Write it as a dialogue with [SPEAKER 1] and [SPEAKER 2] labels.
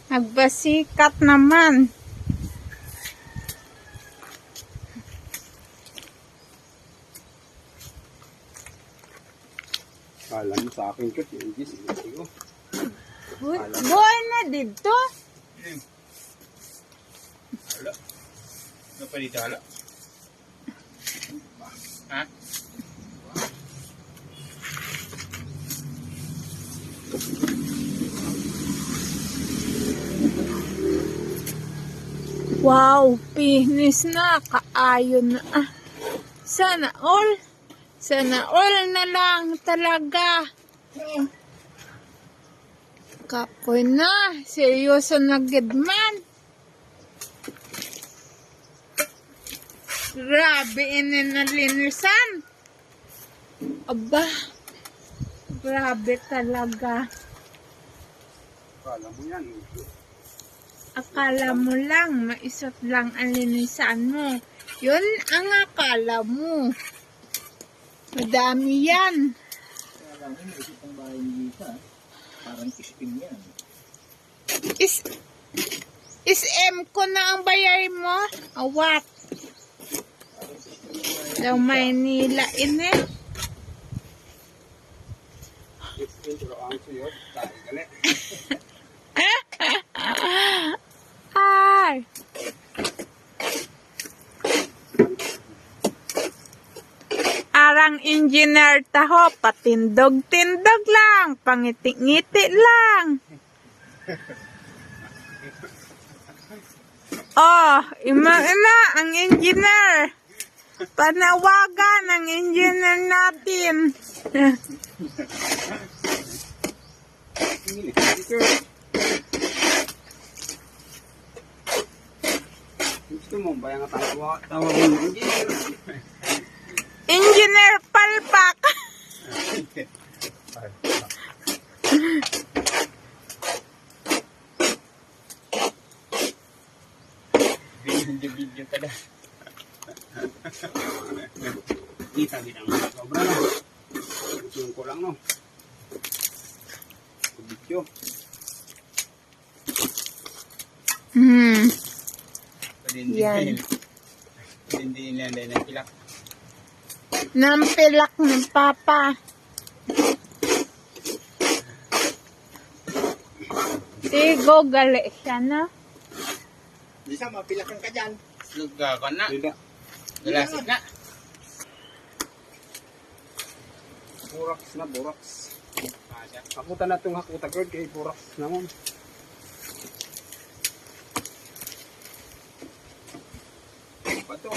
[SPEAKER 1] Nagbasikat naman.
[SPEAKER 2] Kala mo sa akin ko, Gis.
[SPEAKER 1] Buhay na dito.
[SPEAKER 2] Hala. Ano pa dito, hala? Ha?
[SPEAKER 1] Wow, finish na. Kaayon na. Sana all. Sana all na lang talaga. Kapoy na. Seryoso na gidman. Grabe ininalinisan. Aba. Grabe talaga.
[SPEAKER 2] Kala mo yan.
[SPEAKER 1] Akala mo lang, maisot lang ang linisan mo. Yun ang akala mo. Madami yan.
[SPEAKER 3] Kaya lang, iniisip ang bahay ni Lisa. Parang ispin yan.
[SPEAKER 1] SM ko na ang bayay mo? What? Daw Maynila ini.
[SPEAKER 2] Pero ang suyo, tayo gali.
[SPEAKER 1] Ay. Arang engineer taho, patindog-tindog lang, pangiti-ngiti lang. Oh, ima ang engineer. Panawagan ang engineer natin.
[SPEAKER 2] Gusto mo ba yung tawag mo?
[SPEAKER 1] Engineer Palpak.
[SPEAKER 2] Video ka na. Kita din ang sobra na. Yung ko lang, no? Video.
[SPEAKER 1] Yan.
[SPEAKER 2] Hindi nila na pilak.
[SPEAKER 1] Nampilak ng papa. Tigo gali siya na.
[SPEAKER 3] Di sa mapilakan ka dyan.
[SPEAKER 2] Suga ka na. Galasik na. Buraks na, buraks. Hakuta na itong hakuta girl kay buraks naman. Bato.